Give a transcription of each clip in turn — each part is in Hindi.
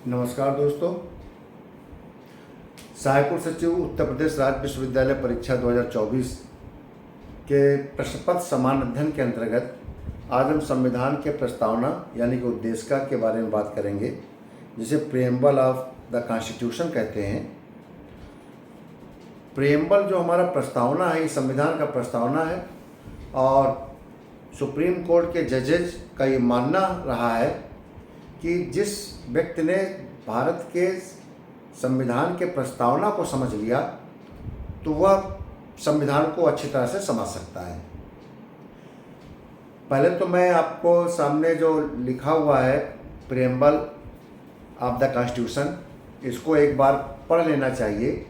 नमस्कार दोस्तों। सहायक सचिव उत्तर प्रदेश राज्य विश्वविद्यालय परीक्षा 2024 के प्रश्न पत्र समान अध्ययन के अंतर्गत आज हम संविधान के प्रस्तावना यानी कि उद्देशिका के बारे में बात करेंगे, जिसे प्रीएम्बल ऑफ द कॉन्स्टिट्यूशन कहते हैं। प्रीएम्बल जो हमारा प्रस्तावना है, ये संविधान का प्रस्तावना है और सुप्रीम कोर्ट के जजेज का ये मानना रहा है कि जिस व्यक्ति ने भारत के संविधान के प्रस्तावना को समझ लिया तो वह संविधान को अच्छी तरह से समझ सकता है। पहले तो मैं आपको सामने जो लिखा हुआ है प्रीएम्बल ऑफ द कॉन्स्टिट्यूशन, इसको एक बार पढ़ लेना चाहिए।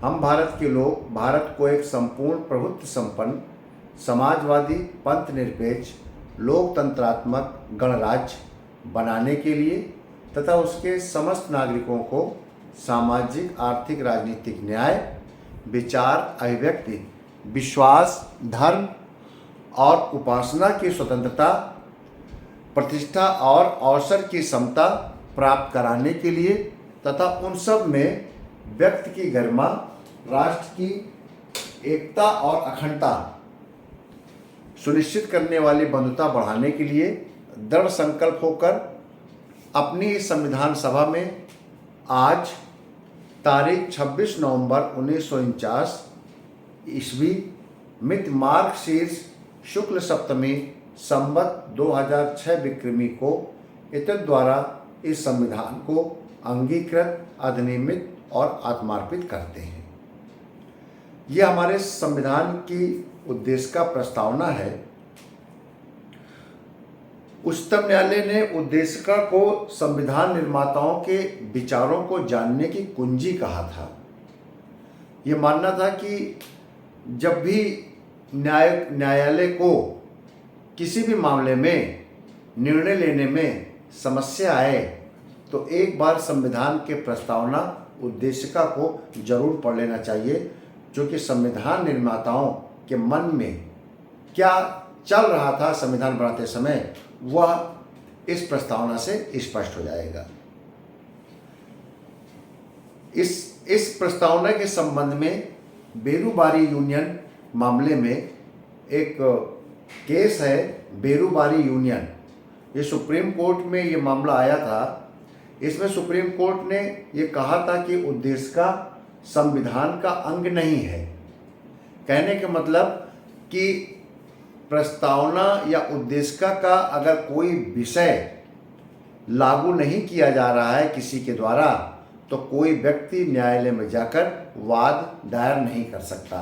हम भारत के लोग भारत को एक संपूर्ण प्रभुत्व संपन्न समाजवादी पंथ निरपेक्ष लोकतंत्रात्मक गणराज्य बनाने के लिए तथा उसके समस्त नागरिकों को सामाजिक आर्थिक राजनीतिक न्याय, विचार अभिव्यक्ति, विश्वास, धर्म और उपासना की स्वतंत्रता, प्रतिष्ठा और अवसर की समता प्राप्त कराने के लिए तथा उन सब में व्यक्ति की गरिमा, राष्ट्र की एकता और अखंडता सुनिश्चित करने वाली बंधुता बढ़ाने के लिए दृढ़ संकल्प होकर अपनी संविधान सभा में आज तारीख 26 नवंबर 1949 ईस्वी मित मार्ग शीर्ष शुक्ल सप्तमी संवत 2006 विक्रमी को इतर द्वारा इस संविधान को अंगीकृत, अधिनियमित और आत्मार्पित करते हैं। यह हमारे संविधान की उद्देशिका प्रस्तावना है। उच्चतम न्यायालय ने उद्देशिका को संविधान निर्माताओं के विचारों को जानने की कुंजी कहा था। ये मानना था कि जब भी न्यायालय को किसी भी मामले में निर्णय लेने में समस्या आए तो एक बार संविधान के प्रस्तावना उद्देशिका को जरूर पढ़ लेना चाहिए, जो कि संविधान निर्माताओं के मन में क्या चल रहा था संविधान बनाते समय, वह इस प्रस्तावना से स्पष्ट हो जाएगा। इस प्रस्तावना के संबंध में बेरूबारी यूनियन मामले में एक केस है, बेरूबारी यूनियन। ये सुप्रीम कोर्ट में ये मामला आया था। इसमें सुप्रीम कोर्ट ने ये कहा था कि उद्देशिका संविधान का अंग नहीं है। कहने का मतलब कि प्रस्तावना या उद्देशिका का अगर कोई विषय लागू नहीं किया जा रहा है किसी के द्वारा, तो कोई व्यक्ति न्यायालय में जाकर वाद दायर नहीं कर सकता।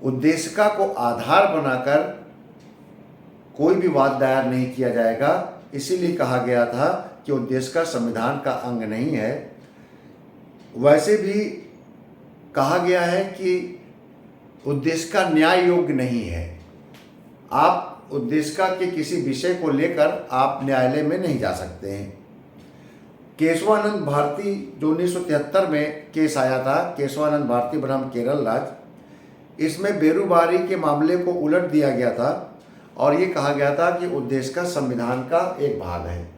उद्देशिका को आधार बनाकर कोई भी वाद दायर नहीं किया जाएगा। इसीलिए कहा गया था कि उद्देशिका संविधान का अंग नहीं है। वैसे भी कहा गया है कि उद्देशिका न्याय योग्य नहीं है। आप उद्देशिका के किसी विषय को लेकर आप न्यायालय में नहीं जा सकते हैं। केशवानंद भारती जो 1973 में केस आया था, केशवानंद भारती बनाम केरल राज्य, इसमें बेरूबारी के मामले को उलट दिया गया था और ये कहा गया था कि उद्देशिका संविधान का एक भाग है।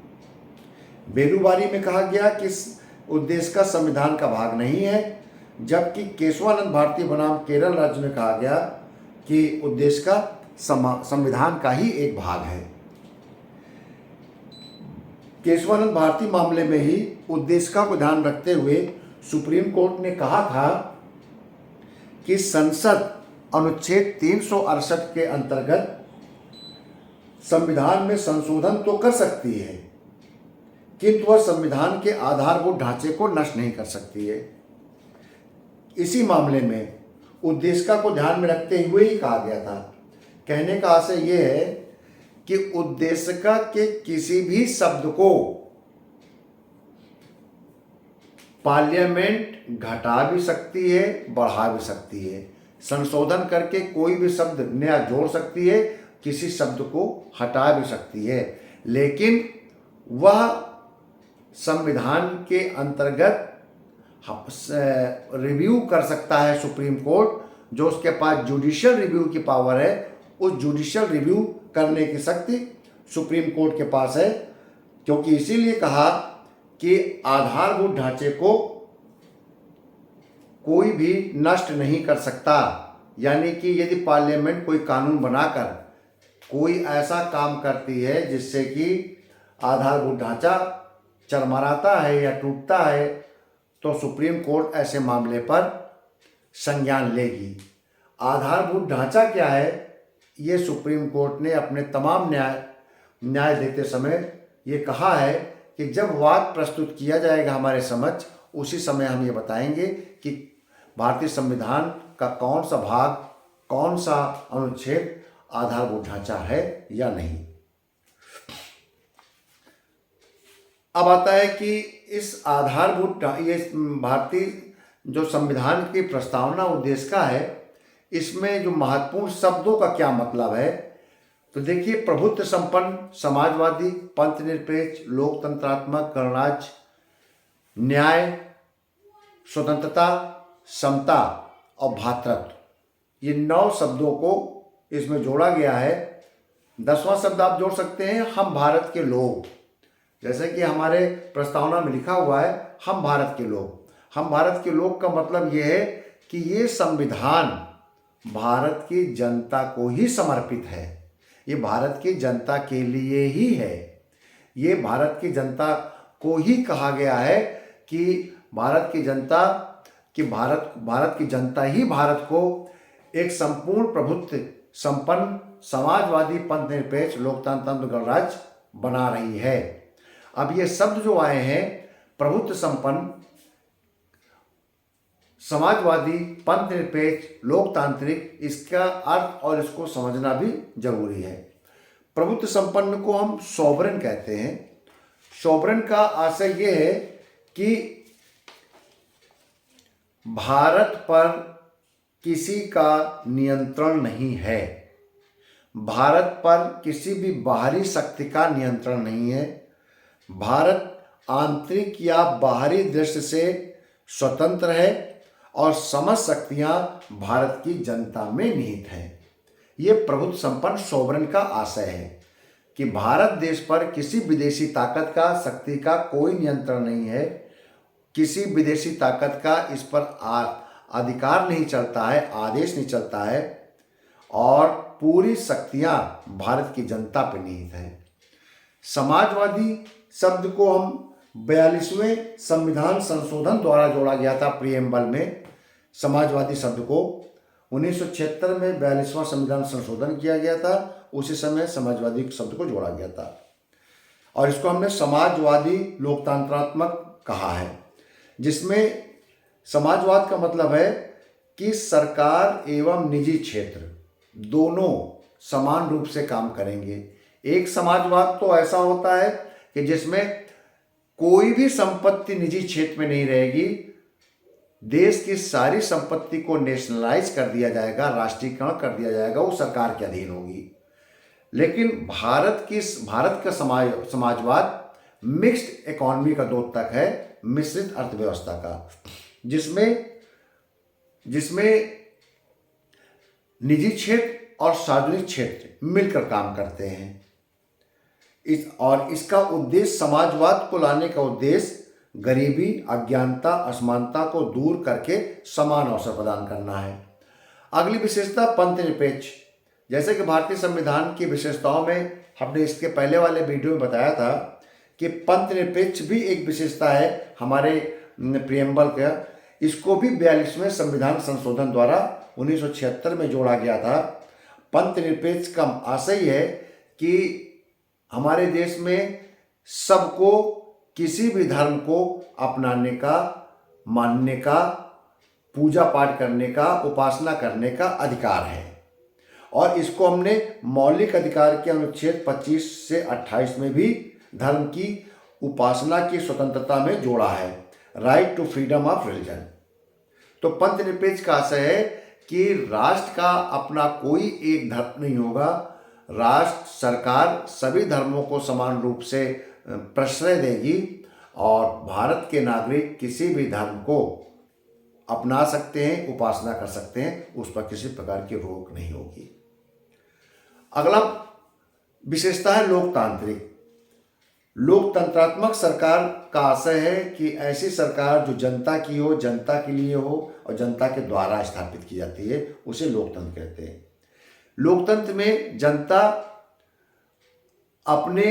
बेरूबारी में कहा गया कि उद्देशिका संविधान का भाग नहीं है, जबकि केशवानंद भारती बनाम केरल राज्य में कहा गया कि उद्देशिका संविधान का ही एक भाग है। केशवानंद भारती मामले में ही उद्देशिका को ध्यान रखते हुए सुप्रीम कोर्ट ने कहा था कि संसद अनुच्छेद 368 के अंतर्गत संविधान में संशोधन तो कर सकती है, किंतु वह संविधान के आधारभूत ढांचे को नष्ट नहीं कर सकती है। इसी मामले में उद्देशिका को ध्यान में रखते हुए ही कहा गया था। कहने का आशय यह है कि उद्देशिका के किसी भी शब्द को पार्लियामेंट घटा भी सकती है, बढ़ा भी सकती है। संशोधन करके कोई भी शब्द नया जोड़ सकती है, किसी शब्द को हटा भी सकती है, लेकिन वह संविधान के अंतर्गत रिव्यू कर सकता है सुप्रीम कोर्ट, जो उसके पास जुडिशियल रिव्यू की पावर है। उस जुडिशियल रिव्यू करने की शक्ति सुप्रीम कोर्ट के पास है, क्योंकि इसीलिए कहा कि आधारभूत ढांचे को कोई भी नष्ट नहीं कर सकता। यानी कि यदि पार्लियामेंट कोई कानून बनाकर कोई ऐसा काम करती है जिससे कि आधारभूत ढांचा चरमराता है या टूटता है, तो सुप्रीम कोर्ट ऐसे मामले पर संज्ञान लेगी। आधारभूत ढांचा क्या है, ये सुप्रीम कोर्ट ने अपने तमाम न्याय देते समय ये कहा है कि जब वाद प्रस्तुत किया जाएगा हमारे समक्ष, उसी समय हम ये बताएंगे कि भारतीय संविधान का कौन सा भाग, कौन सा अनुच्छेद आधारभूत ढांचा है या नहीं। अब आता है कि इस आधारभूत ये भारतीय जो संविधान की प्रस्तावना उद्देश्य का है, इसमें जो महत्वपूर्ण शब्दों का क्या मतलब है, तो देखिए, प्रभुत्व संपन्न, समाजवादी, पंथ निरपेक्ष, लोकतंत्रात्मक, गणराज्य, न्याय, स्वतंत्रता, समता और भ्रातृत्व, ये 9 शब्दों को इसमें जोड़ा गया है। 10वां शब्द आप जोड़ सकते हैं, हम भारत के लोग। जैसे कि हमारे प्रस्तावना में लिखा हुआ है, हम भारत के लोग। हम भारत के लोग का मतलब ये है कि ये संविधान भारत की जनता को ही समर्पित है। ये भारत की जनता के लिए ही है। ये भारत की जनता को ही कहा गया है कि भारत की जनता भारत की जनता ही भारत को एक संपूर्ण प्रभुत्व संपन्न, समाजवादी, पंथ निरपेक्ष, लोकतंत्र, गणराज्य बना रही है। अब ये शब्द जो आए हैं, प्रभुत्व संपन्न, समाजवादी, पंथ निरपेक्ष, लोकतांत्रिक, इसका अर्थ और इसको समझना भी जरूरी है। प्रभुत्व संपन्न को हम सॉवरेन कहते हैं। सॉवरेन का आशय यह है कि भारत पर किसी का नियंत्रण नहीं है, भारत पर किसी भी बाहरी शक्ति का नियंत्रण नहीं है, भारत आंतरिक या बाहरी दृष्टि से स्वतंत्र है और समस्त शक्तियां भारत की जनता में निहित हैं। ये प्रभुत्व संपन्न सॉवरेन का आशय है कि भारत देश पर किसी विदेशी ताकत का, शक्ति का कोई नियंत्रण नहीं है, किसी विदेशी ताकत का इस पर अधिकार नहीं चलता है, आदेश नहीं चलता है, और पूरी शक्तियां भारत की जनता पर निहित हैं। समाजवादी शब्द को हम 42वें संविधान संशोधन द्वारा जोड़ा गया था। प्रीएम्बल में समाजवादी शब्द को 1976 में 42वां संविधान संशोधन किया गया था, उसी समय समाजवादी शब्द को जोड़ा गया था और इसको हमने समाजवादी लोकतंत्रात्मक कहा है, जिसमें समाजवाद का मतलब है कि सरकार एवं निजी क्षेत्र दोनों समान रूप से काम करेंगे। एक समाजवाद तो ऐसा होता है कि जिसमें कोई भी संपत्ति निजी क्षेत्र में नहीं रहेगी, देश की सारी संपत्ति को नेशनलाइज कर दिया जाएगा, राष्ट्रीयकरण कर दिया जाएगा, वो सरकार के अधीन होगी। लेकिन भारत का समाजवाद मिक्स्ड इकोनॉमी का द्योतक है, मिश्रित अर्थव्यवस्था का, जिसमें निजी क्षेत्र और सार्वजनिक क्षेत्र मिलकर काम करते हैं। इसका उद्देश्य, समाजवाद को लाने का उद्देश्य गरीबी, अज्ञानता, असमानता को दूर करके समान अवसर प्रदान करना है। अगली विशेषता पंथ निरपेक्ष। जैसे कि भारतीय संविधान की विशेषताओं में हमने इसके पहले वाले वीडियो में बताया था कि पंथ निरपेक्ष भी एक विशेषता है हमारे प्रीएम्बल का। इसको भी 42वें संविधान संशोधन द्वारा 1976 में जोड़ा गया था। पंथ निरपेक्ष का आशय है कि हमारे देश में सबको किसी भी धर्म को अपनाने का, मानने का, पूजा पाठ करने का, उपासना करने का अधिकार है और इसको हमने मौलिक अधिकार के अनुच्छेद 25 से 28 में भी धर्म की उपासना की स्वतंत्रता में जोड़ा है, right to freedom of religion. तो पंथ निरपेक्ष का आशय है कि राष्ट्र का अपना कोई एक धर्म नहीं होगा, राष्ट्र सरकार सभी धर्मों को समान रूप से प्रश्रय देगी और भारत के नागरिक किसी भी धर्म को अपना सकते हैं, उपासना कर सकते हैं, उस पर किसी प्रकार की रोक नहीं होगी। अगला विशेषता है लोकतांत्रिक। लोकतंत्रात्मक सरकार का आशय है कि ऐसी सरकार जो जनता की हो, जनता के लिए हो और जनता के द्वारा स्थापित की जाती है, उसे लोकतंत्र कहते हैं। लोकतंत्र में जनता अपने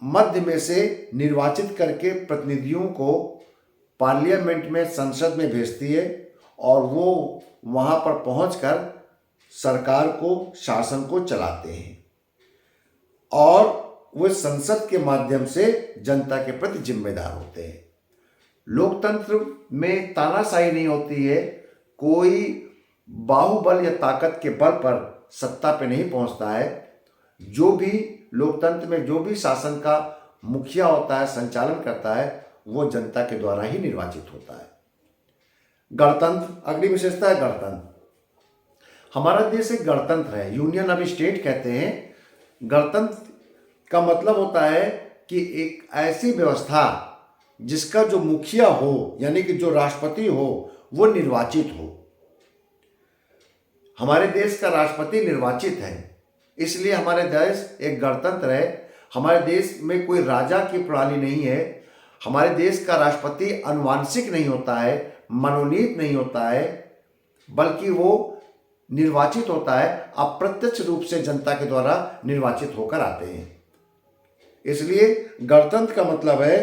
मध्य में से निर्वाचित करके प्रतिनिधियों को पार्लियामेंट में, संसद में भेजती है और वो वहाँ पर पहुंचकर सरकार को, शासन को चलाते हैं और वे संसद के माध्यम से जनता के प्रति जिम्मेदार होते हैं। लोकतंत्र में तानाशाही नहीं होती है, कोई बाहुबल या ताकत के बल पर सत्ता पे नहीं पहुंचता है। जो भी लोकतंत्र में जो भी शासन का मुखिया होता है, संचालन करता है, वो जनता के द्वारा ही निर्वाचित होता है। गणतंत्र, अगली विशेषता है गणतंत्र। हमारा देश एक गणतंत्र है, यूनियन ऑफ स्टेट कहते हैं। गणतंत्र का मतलब होता है कि एक ऐसी व्यवस्था जिसका जो मुखिया हो, यानी कि जो राष्ट्रपति हो, वो निर्वाचित हो। हमारे देश का राष्ट्रपति निर्वाचित है, इसलिए हमारे देश एक गणतंत्र है। हमारे देश में कोई राजा की प्रणाली नहीं है। हमारे देश का राष्ट्रपति आनुवांशिक नहीं होता है, मनोनीत नहीं होता है, बल्कि वो निर्वाचित होता है, अप्रत्यक्ष रूप से जनता के द्वारा निर्वाचित होकर आते हैं। इसलिए गणतंत्र का मतलब है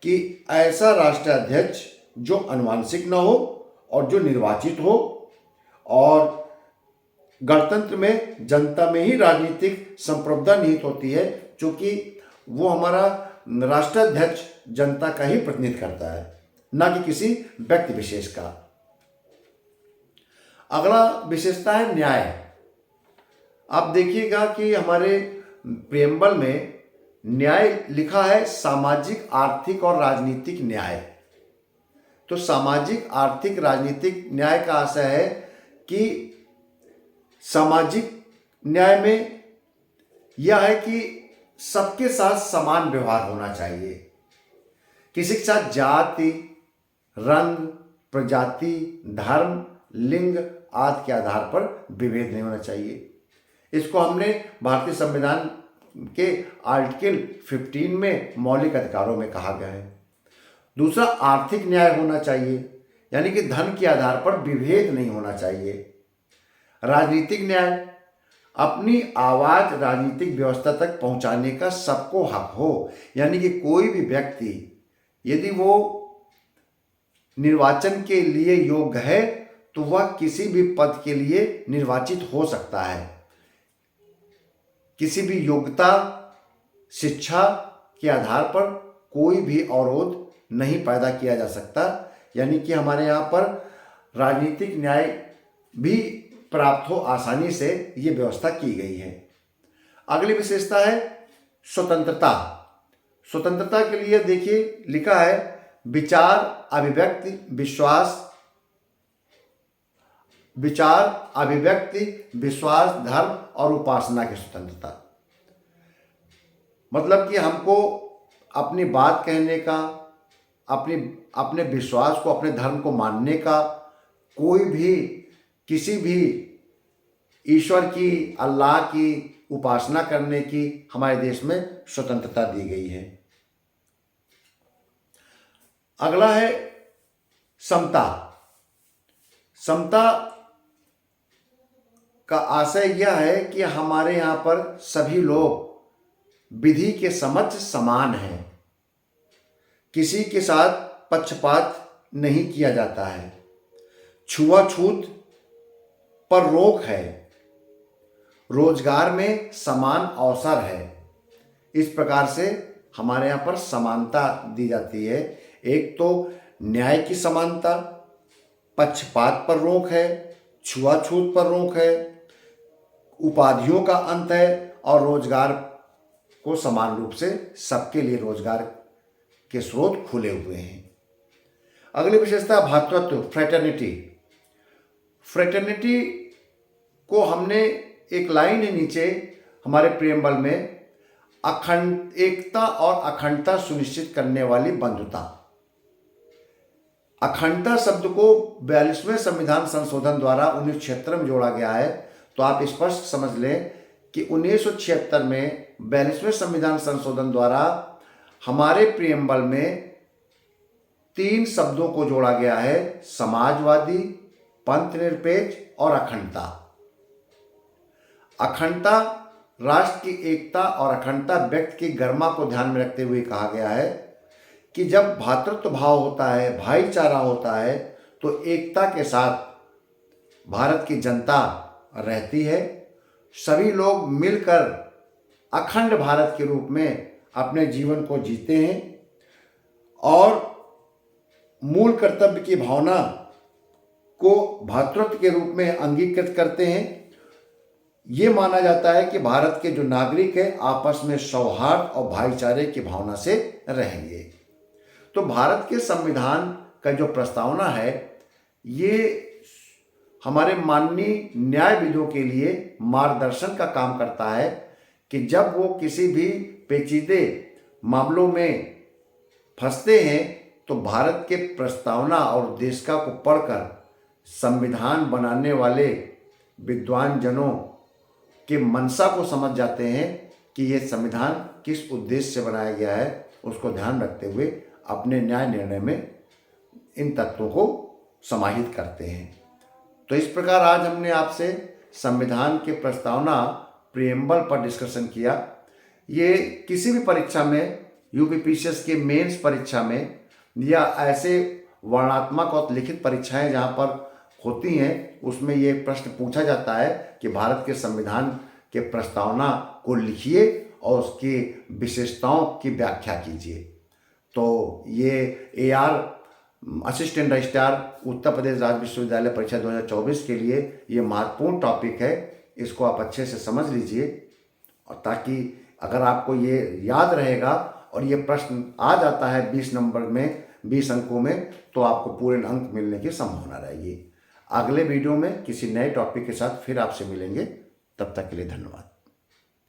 कि ऐसा राष्ट्राध्यक्ष जो आनुवांशिक न हो और जो निर्वाचित हो, और गणतंत्र में जनता में ही राजनीतिक संप्रभुता निहित होती है, क्योंकि वो हमारा राष्ट्राध्यक्ष जनता का ही प्रतिनिधित्व करता है, न कि किसी व्यक्ति विशेष का। अगला विशेषता है न्याय। आप देखिएगा कि हमारे प्रेम्बल में न्याय लिखा है, सामाजिक, आर्थिक और राजनीतिक न्याय। तो सामाजिक, आर्थिक, राजनीतिक न्याय का आशय है कि सामाजिक न्याय में यह है कि सबके साथ समान व्यवहार होना चाहिए। किसी के साथ जाति, रंग, प्रजाति, धर्म, लिंग आदि के आधार पर विभेद नहीं होना चाहिए। इसको हमने भारतीय संविधान के आर्टिकल 15 में मौलिक अधिकारों में कहा गया है। दूसरा, आर्थिक न्याय होना चाहिए, यानी कि धन के आधार पर विभेद नहीं होना चाहिए। राजनीतिक न्याय, अपनी आवाज राजनीतिक व्यवस्था तक पहुंचाने का सबको हक हो, यानी कि कोई भी व्यक्ति यदि वो निर्वाचन के लिए योग्य है तो वह किसी भी पद के लिए निर्वाचित हो सकता है। किसी भी योग्यता, शिक्षा के आधार पर कोई भी अवरोध नहीं पैदा किया जा सकता, यानी कि हमारे यहाँ पर राजनीतिक न्याय भी प्राप्त हो आसानी से, ये व्यवस्था की गई है। अगली विशेषता है स्वतंत्रता। स्वतंत्रता के लिए देखिए लिखा है, विचार, अभिव्यक्ति, विश्वास, धर्म और उपासना की स्वतंत्रता। मतलब कि हमको अपनी बात कहने का, अपने विश्वास को, अपने धर्म को मानने का, कोई भी किसी भी ईश्वर की, अल्लाह की उपासना करने की हमारे देश में स्वतंत्रता दी गई है। अगला है समता। समता का आशय यह है कि हमारे यहाँ पर सभी लोग विधि के समक्ष समान हैं, किसी के साथ पक्षपात नहीं किया जाता है, छुआछूत पर रोक है, रोजगार में समान अवसर है। इस प्रकार से हमारे यहाँ पर समानता दी जाती है। एक तो न्याय की समानता, पक्षपात पर रोक है, छुआछूत पर रोक है, उपाधियों का अंत है और रोजगार को समान रूप से सबके लिए रोजगार के स्रोत खुले हुए हैं। अगली विशेषता भ्रातृत्व, फ्रेटर्निटी। फ्रेटर्निटी को हमने एक लाइन है नीचे हमारे प्रेम्बल में, एकता और अखंडता सुनिश्चित करने वाली बंधुता। अखंडता शब्द को 42वें संविधान संशोधन द्वारा 1976 में जोड़ा गया है। तो आप स्पष्ट समझ लें कि 1976 में 42वें संविधान संशोधन द्वारा हमारे प्रियम्बल में 3 शब्दों को जोड़ा गया है, समाजवादी, पंथ निरपेक्ष और अखंडता। अखंडता राष्ट्र की एकता और अखंडता व्यक्ति की गरिमा को ध्यान में रखते हुए कहा गया है कि जब भ्रातृत्व भाव होता है, भाईचारा होता है, तो एकता के साथ भारत की जनता रहती है। सभी लोग मिलकर अखंड भारत के रूप में अपने जीवन को जीते हैं और मूल कर्तव्य की भावना को भ्रातृत्व के रूप में अंगीकृत करते हैं। ये माना जाता है कि भारत के जो नागरिक हैं आपस में सौहार्द और भाईचारे की भावना से रहेंगे। तो भारत के संविधान का जो प्रस्तावना है ये हमारे माननीय न्यायविदों के लिए मार्गदर्शन का काम करता है कि जब वो किसी भी पेचीदे मामलों में फंसते हैं तो भारत के प्रस्तावना और उद्देशिका को पढ़कर संविधान बनाने वाले विद्वान जनों के मंशा को समझ जाते हैं कि ये संविधान किस उद्देश्य से बनाया गया है, उसको ध्यान रखते हुए अपने न्याय निर्णय में इन तत्वों को समाहित करते हैं। तो इस प्रकार आज हमने आपसे संविधान के प्रस्तावना प्रियम्बल पर डिस्कशन किया। ये किसी भी परीक्षा में, यूपीपीसीएस के मेंस परीक्षा में या ऐसे वर्णनात्मक और लिखित परीक्षाएं जहां पर होती हैं, उसमें ये प्रश्न पूछा जाता है कि भारत के संविधान के प्रस्तावना को लिखिए और उसकी विशेषताओं की व्याख्या कीजिए। तो ये AR assistant registrar Uttar Pradesh राज्य विश्वविद्यालय परीक्षा 2024 के लिए ये महत्वपूर्ण टॉपिक है। इसको आप अच्छे से समझ लीजिए और ताकि अगर आपको ये याद रहेगा और ये प्रश्न आ जाता है 20 नंबर में, 20 अंकों में, तो आपको पूरे अंक मिलने की संभावना रहेगी। अगले वीडियो में किसी नए टॉपिक के साथ फिर आपसे मिलेंगे। तब तक के लिए धन्यवाद।